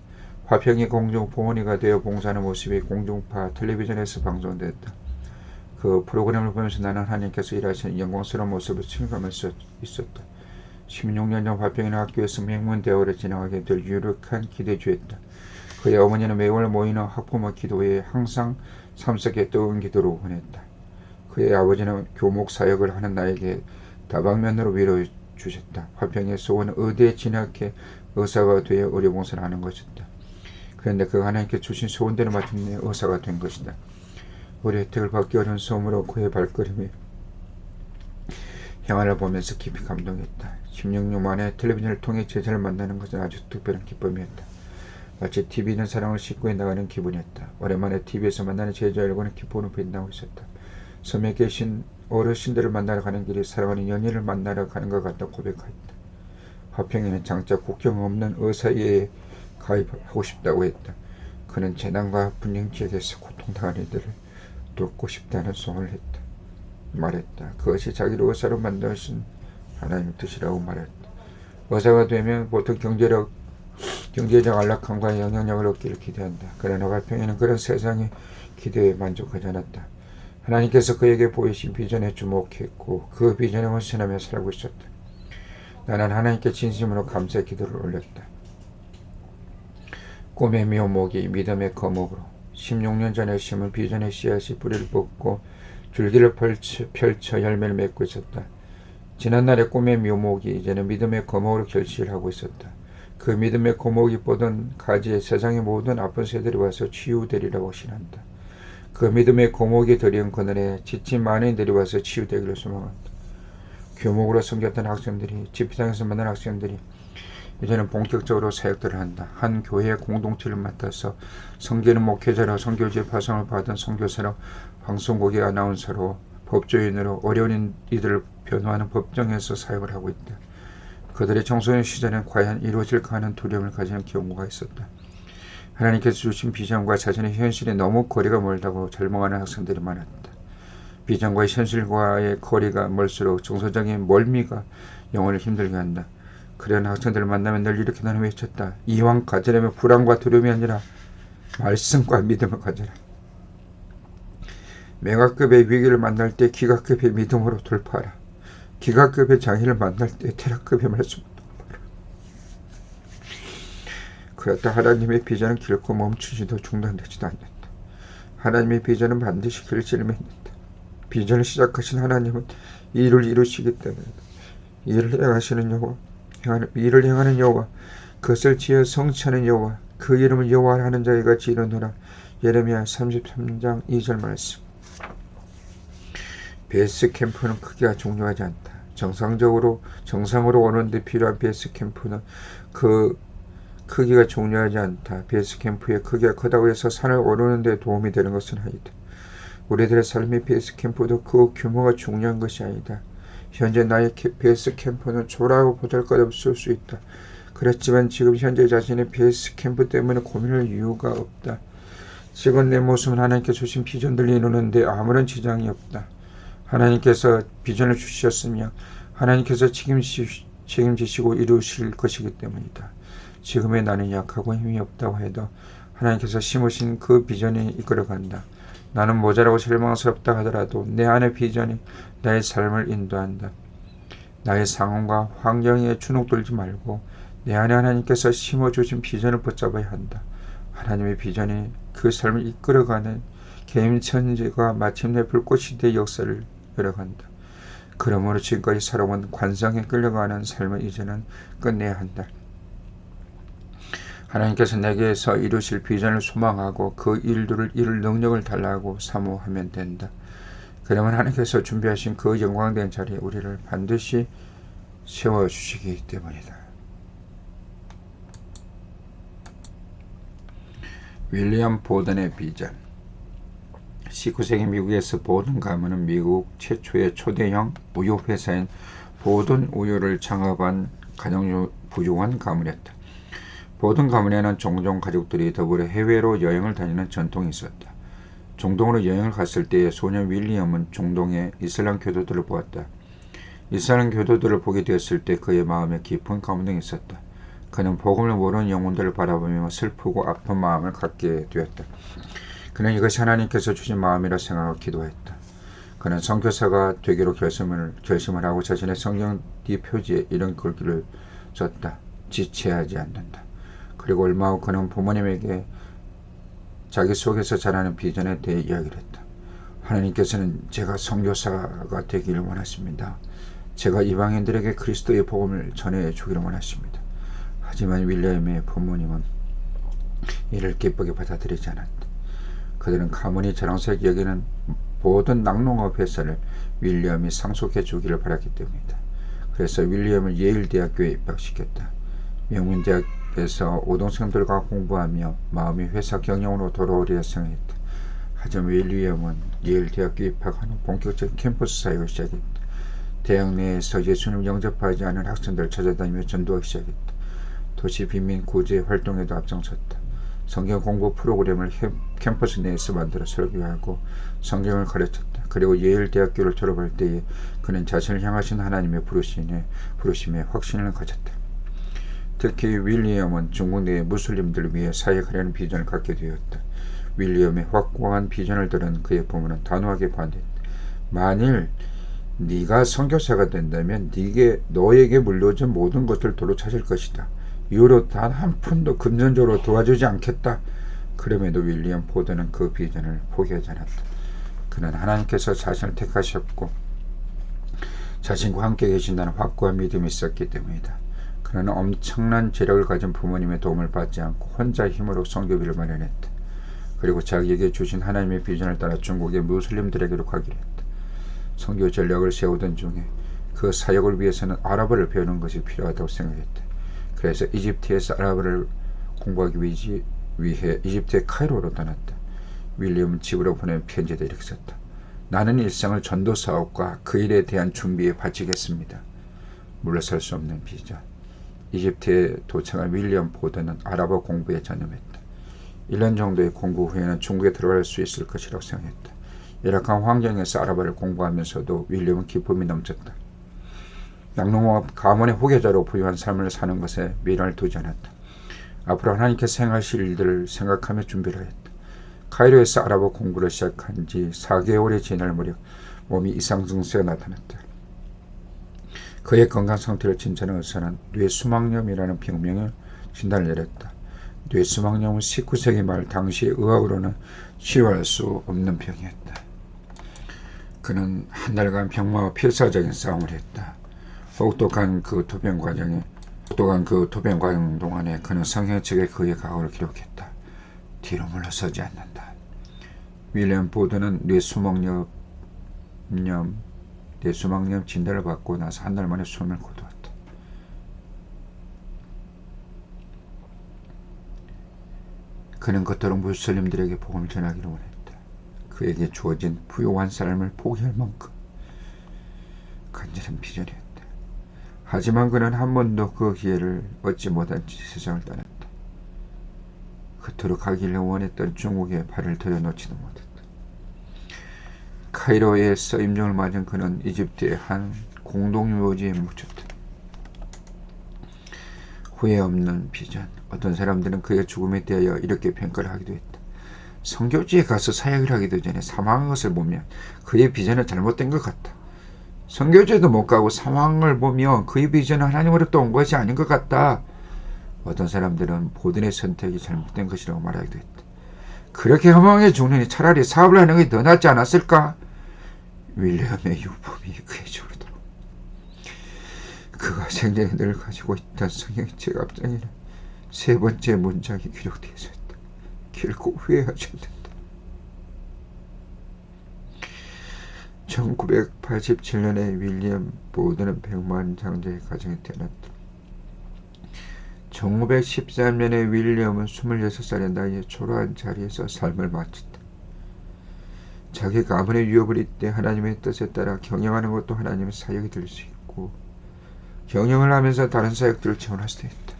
화평이 공중보건의가 되어 봉사하는 모습이 공중파 텔레비전에서 방송됐다. 그 프로그램을 보면서 나는 하나님께서 일하시는 영광스러운 모습을 침감하면서 있었다. 16년 전 화평이는 학교에서 맹문대화를 진행하게 될 유력한 기대주였다. 그의 어머니는 매월 모이는 학부모 기도회에 항상 참석해 뜨거운 기도로 보냈다. 그의 아버지는 교목 사역을 하는 나에게 다방면으로 위로해 주셨다. 화평의 소원은 의대에 진학해 의사가 되어 의료봉사를 하는 것이었다. 그런데 그 하나님께 주신 소원대로 마침내 의사가 된 것이다. 우리 혜택을 받기 어려운 소음으로 그의 발걸음이 향하를 보면서 깊이 감동했다. 16년 만에 텔레비전을 통해 제자를 만나는 것은 아주 특별한 기쁨이었다. 마치 TV 있는 사랑을 싣고 나가는 기분이었다. 오랜만에 TV에서 만나는 제자들과는 기쁨을 빛나고 있었다. 섬에 계신 어르신들을 만나러 가는 길에 사랑하는 연인을 만나러 가는 것 같다 고백하였다. 화평이는 장차 국경 없는 의사회에 가입하고 싶다고 했다. 그는 재난과 불량 지역에서 고통당하는 이들을 돕고 싶다는 소원을 말했다. 그것이 자기를 의사로 만드신 하나님의 뜻이라고 말했다. 의사가 되면 보통 경제적 안락함과 영향력을 얻기를 기대한다. 그러나 화평이는 그런 세상의 기대에 만족하지 않았다. 하나님께서 그에게 보이신 비전에 주목했고 그 비전에 헌신하며 살고 있었다. 나는 하나님께 진심으로 감사의 기도를 올렸다. 꿈의 묘목이 믿음의 거목으로 16년 전에 심은 비전의 씨앗이 뿌리를 뽑고 줄기를 펼쳐 열매를 맺고 있었다. 지난날의 꿈의 묘목이 이제는 믿음의 거목으로 결실을 하고 있었다. 그 믿음의 거목이 뻗은 가지에 세상의 모든 아픈 새들이 와서 치유되리라고 신한다. 그 믿음의 거목이 드리운 그늘에 지친 많은 이들이 와서 치유되기를 소망한다. 교목으로 섬겼던 학생들이, 집회장에서 만난 학생들이 이제는 본격적으로 사역들을 한다. 한 교회의 공동체를 맡아서 섬기는 목회자로, 선교지의 파송을 받은 선교사로, 방송국의 아나운서로, 법조인으로 어려운 이들을 변호하는 법정에서 사역을 하고 있다. 그들의 청소년 시절엔 과연 이루어질까 하는 두려움을 가지는 경우가 있었다. 하나님께서 주신 비전과 자신의 현실이 너무 거리가 멀다고 절망하는 학생들이 많았다. 비전과 현실과의 거리가 멀수록 정서적인 멀미가 영혼을 힘들게 한다. 그런 학생들을 만나면 늘 이렇게 나는 외쳤다. 이왕 가지려면 불안과 두려움이 아니라 말씀과 믿음을 가져라. 메가급의 위기를 만날 때 기가급의 믿음으로 돌파하라. 기가급의 장애를 만날 때 테라급의 말씀으로 돌파하라. 그렇다 하나님의 비전은 결코 멈추지도 중단되지도 않는다. 하나님의 비전은 반드시 결실을 맺는다. 비전을 시작하신 하나님은 일을 이루시기 때문에 일을 행하는 여호와 그것을 지어 성취하는 여호와 그 이름을 여호와라 하는 자가 같이 이르노라. 예레미야 33장 2절 말씀. 베이스 캠프는 크기가 중요하지 않다. 정상으로 오는 데 필요한 베이스 캠프는 그 크기가 중요하지 않다. 베이스 캠프의 크기가 크다고 해서 산을 오르는 데 도움이 되는 것은 아니다. 우리들의 삶의 베이스 캠프도 그 규모가 중요한 것이 아니다. 현재 나의 베이스 캠프는 초라하고 보잘것없을 수 있다. 그렇지만 지금 현재 자신의 베이스 캠프 때문에 고민할 이유가 없다. 지금 내 모습은 하나님께 주신 비전들을 이루는데 아무런 지장이 없다. 하나님께서 비전을 주셨으며 하나님께서 책임지시고 이루실 것이기 때문이다. 지금의 나는 약하고 힘이 없다고 해도 하나님께서 심으신 그 비전이 이끌어간다. 나는 모자라고 실망스럽다 하더라도 내 안의 비전이 나의 삶을 인도한다. 나의 상황과 환경에 주눅들지 말고 내 안에 하나님께서 심어주신 비전을 붙잡아야 한다. 하나님의 비전이 그 삶을 이끌어가는 개인천지가 마침내 불꽃시대의 역사를 열어간다. 그러므로 지금까지 살아온 관성에 끌려가는 삶을 이제는 끝내야 한다. 하나님께서 내게서 이루실 비전을 소망하고 그 일들을 이룰 능력을 달라고 사모하면 된다. 그러면 하나님께서 준비하신 그 영광된 자리에 우리를 반드시 세워주시기 때문이다. 윌리엄 보든의 비전. 19세기 미국에서 보든 가문은 미국 최초의 초대형 우유 회사인 보든 우유를 창업한 가장 부유한 가문이었다. 보든 가문에는 종종 가족들이 더불어 해외로 여행을 다니는 전통이 있었다. 중동으로 여행을 갔을 때에 소녀 윌리엄은 중동의 이슬람 교도들을 보았다. 이슬람 교도들을 보게 되었을 때 그의 마음에 깊은 감동이 있었다. 그는 복음을 모르는 영혼들을 바라보며 슬프고 아픈 마음을 갖게 되었다. 그는 이것이 하나님께서 주신 마음이라 생각하고 기도했다. 그는 선교사가 되기로 결심을 하고 자신의 성경 뒤 표지에 이런 글귀를 썼다. 지체하지 않는다. 그리고 얼마 후 그는 부모님에게 자기 속에서 자라는 비전에 대해 이야기를 했다. 하나님께서는 제가 선교사가 되기를 원하십니다. 제가 이방인들에게 그리스도의 복음을 전해주기를 원하십니다. 하지만 윌리엄의 부모님은 이를 기쁘게 받아들이지 않았다. 그들은 가문이 자랑스럽게 여기는 모든 낙농업 회사를 윌리엄이 상속해 주기를 바랐기 때문이다. 그래서 윌리엄을 예일대학교에 입학시켰다. 명문대학에서 오동생들과 공부하며 마음이 회사 경영으로 돌아오리라 생각했다. 하지만 윌리엄은 예일대학교에 입학한 후 본격적인 캠퍼스 사역을 시작했다. 대학 내에서 예수님을 영접하지 않은 학생들을 찾아다니며 전도하기 시작했다. 도시 빈민 구제 활동에도 앞장섰다. 성경 공부 프로그램을 캠퍼스 내에서 만들어 설교하고 성경을 가르쳤다. 그리고 예일대학교를 졸업할 때에 그는 자신을 향하신 하나님의 부르심에 확신을 가졌다. 특히 윌리엄은 중국 내 무슬림들을 위해 사역하려는 비전을 갖게 되었다. 윌리엄의 확고한 비전을 들은 그의 부모는 단호하게 반대했다. 만일 네가 선교사가 된다면 너에게 물려준 모든 것을 도로 찾을 것이다. 이후로 단 한 푼도 금전적으로 도와주지 않겠다. 그럼에도 윌리엄 포드는 그 비전을 포기하지 않았다. 그는 하나님께서 자신을 택하셨고 자신과 함께 계신다는 확고한 믿음이 있었기 때문이다. 그는 엄청난 재력을 가진 부모님의 도움을 받지 않고 혼자 힘으로 선교비를 마련했다. 그리고 자기에게 주신 하나님의 비전을 따라 중국의 무슬림들에게로 가기로 했다. 선교 전략을 세우던 중에 그 사역을 위해서는 아랍어를 배우는 것이 필요하다고 생각했다. 그래서 이집트에서 아랍어를 공부하기 위해 이집트의 카이로로 떠났다. 윌리엄은 집으로 보낸 편지에 이렇게 썼다. 나는 일상을 전도 사업과 그 일에 대한 준비에 바치겠습니다. 물러설 수 없는 비전. 이집트에 도착한 윌리엄 포드는 아랍어 공부에 전념했다. 1년 정도의 공부 후에는 중국에 들어갈 수 있을 것이라고 생각했다. 열악한 환경에서 아랍어를 공부하면서도 윌리엄은 기쁨이 넘쳤다. 낙농업 가문의 후계자로 부유한 삶을 사는 것에 미련을 두지 않았다. 앞으로 하나님께서 행하실 일들을 생각하며 준비를 했다. 카이로에서 아랍어 공부를 시작한 지 4개월이 지날 무렵 몸이 이상 증세가 나타났다. 그의 건강 상태를 진찰한 의사는 뇌수막염이라는 병명을 진단을 내렸다. 뇌수막염은 19세기 말 당시의 의학으로는 치료할 수 없는 병이었다. 그는 한 달간 병마와 필사적인 싸움을 했다. 혹독한 그 투병 과정 동안에 그는 성경책에 그의 각오를 기록했다. 뒤로 물러서지 않는다. 윌리엄 포드는 뇌수막염 진단을 받고 나서 한 달 만에 숨을 거두었다. 그는 그토록 무슬림들에게 복음을 전하기를 원했다. 그에게 주어진 부유한 삶을 포기할 만큼 간절한 비전이었다. 하지만 그는 한 번도 그 기회를 얻지 못한 채 세상을 떠났다. 그토록 가기를 원했던 중국에 발을 들여놓지도 못했다. 카이로에서 임종을 맞은 그는 이집트의 한 공동묘지에 묻혔다. 후회 없는 비전. 어떤 사람들은 그의 죽음에 대하여 이렇게 평가를 하기도 했다. 선교지에 가서 사역을 하기도 전에 사망한 것을 보면 그의 비전은 잘못된 것 같다. 선교지에도 못 가고 사망을 보면 그의 비전은 하나님으로부터 온 것이 아닌 것 같다. 어떤 사람들은 보든의 선택이 잘못된 것이라고 말하기도 했다. 그렇게 허망하게 죽느니 차라리 사업을 하는 것이 더 낫지 않았을까? 윌리엄의 유품이 그의 주로도록 그가 생전에 늘 가지고 있던 성경의 제갑장에는 세 번째 문장이 기록되어 있었다. 결코 후회하지 않는다. 1987년에 윌리엄 보든은 백만 장자의 가정에 태어났다. 1913년에 윌리엄은 26살의 나이에 초라한 자리에서 삶을 마쳤다. 자기가 아무리 유업을 잇대 하나님의 뜻에 따라 경영하는 것도 하나님의 사역이 될 수 있고, 경영을 하면서 다른 사역들을 지원할 수도 있다.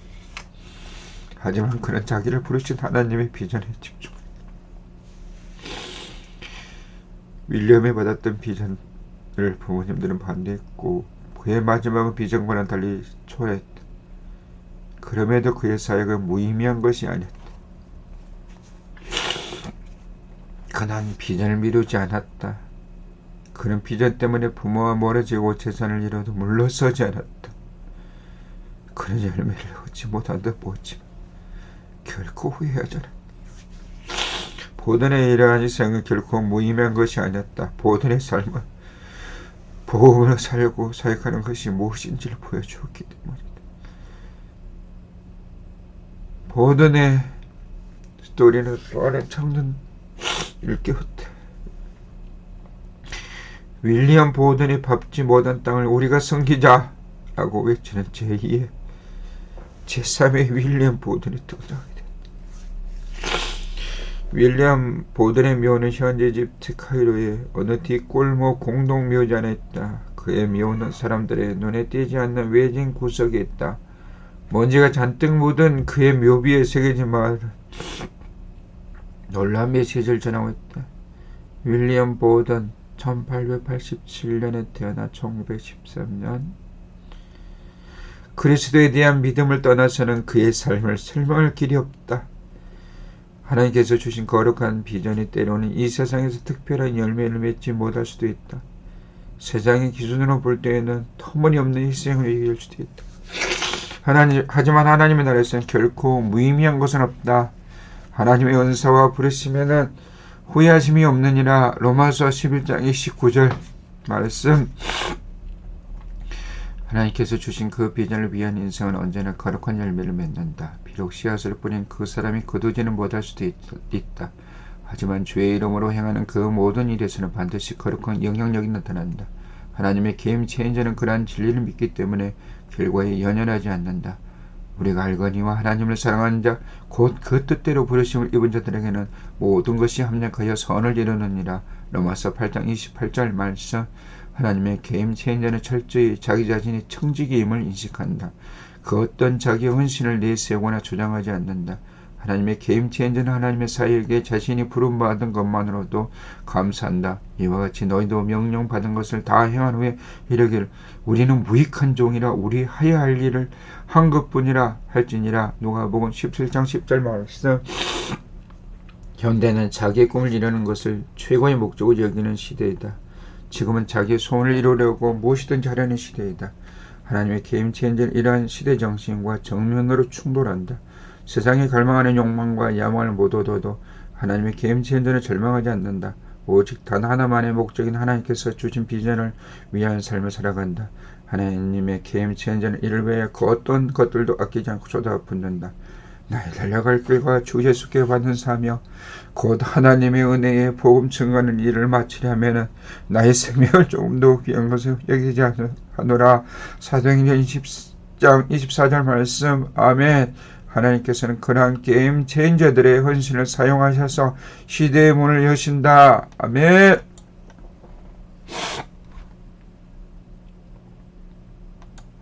하지만 그는 자기를 부르신 하나님의 비전에 집중했다. 윌리엄이 받았던 비전을 부모님들은 반대했고, 그의 마지막은 비전과는 달리 초라했다. 그럼에도 그의 사역은 무의미한 것이 아니었다. 그는 비전을 미루지 않았다. 그는 비전 때문에 부모와 멀어지고 재산을 잃어도 물러서지 않았다. 그는 열매를 얻지 못한 듯 보지만 결코 후회하지 않았다. 보든의 이러한 희생은 결코 무의미한 것이 아니었다. 보든의 삶은 복음으로 살고 사역하는 것이 무엇인지를 보여주었기 때문이다. 보든의 스토리는 또 하나의 청년 일깨웠다. 윌리엄 보든이 밟지 못한 땅을 우리가 섬기자라고 외치는 제2의 제3의 윌리엄 보든이 등장하게 됐다. 윌리엄 보든의 묘는 현재 이집트 카이로의 어느 뒷골목 공동묘지 안에 있다. 그의 묘는 사람들의 눈에 띄지 않는 외진 구석에 있다. 먼지가 잔뜩 묻은 그의 묘비에 새겨진 말은 놀라운 메시지를 전하고 있다. 윌리엄 보든 1887년에 태어나 1913년 그리스도에 대한 믿음을 떠나서는 그의 삶을 설명할 길이 없다. 하나님께서 주신 거룩한 비전이 때로는 이 세상에서 특별한 열매를 맺지 못할 수도 있다. 세상의 기준으로 볼 때에는 터무니없는 희생을 이길 수도 있다. 하지만 하나님의 나라에서는 결코 무의미한 것은 없다. 하나님의 은사와 부르심에는 후회하심이 없느니라. 로마서 11장 29절 말씀. 하나님께서 주신 그 비전을 위한 인생은 언제나 거룩한 열매를 맺는다. 비록 씨앗을 뿌린 그 사람이 거두지는 못할 수도 있다. 하지만 주의 이름으로 행하는 그 모든 일에서는 반드시 거룩한 영향력이 나타난다. 하나님의 게임 체인저는 그러한 진리를 믿기 때문에 결과에 연연하지 않는다. 우리가 알거니와 하나님을 사랑하는 자 곧 그 뜻대로 부르심을 입은 자들에게는 모든 것이 합력하여 선을 이루느니라. 로마서 8장 28절 말씀. 하나님의 게임 체인저는 철저히 자기 자신이 청지기임을 인식한다. 그 어떤 자기의 헌신을 내세우거나 주장하지 않는다. 하나님의 게임 체인저는 하나님의 사역에 자신이 부름받은 것만으로도 감사한다. 이와 같이 너희도 명령받은 것을 다 행한 후에 이르기를 우리는 무익한 종이라 우리 하야 할 일을 한 것뿐이라 할지니라. 누가복음 17장 10절 말씀. 현대는 자기의 꿈을 이루는 것을 최고의 목적으로 여기는 시대이다. 지금은 자기의 소원을 이루려고 무엇이든지 하려는 시대이다. 하나님의 게임 체인저는 이러한 시대 정신과 정면으로 충돌한다. 세상이 갈망하는 욕망과 야망을 못 얻어도 하나님의 게임 체인저는 절망하지 않는다. 오직 단 하나만의 목적인 하나님께서 주신 비전을 위한 삶을 살아간다. 하나님의 게임 체인저는 이를 위해 그 어떤 것들도 아끼지 않고 쏟아붓는다. 나의 달려갈 길과 주 예수께 받는 사명 곧 하나님의 은혜의 복음 증거하는 일을 마치려면 나의 생명을 조금 더 귀한 것을 여기지 하노라. 사도행전 20장 24절 말씀. 아멘. 하나님께서는 그러한 게임 체인저들의 헌신을 사용하셔서 시대의 문을 여신다. 아멘.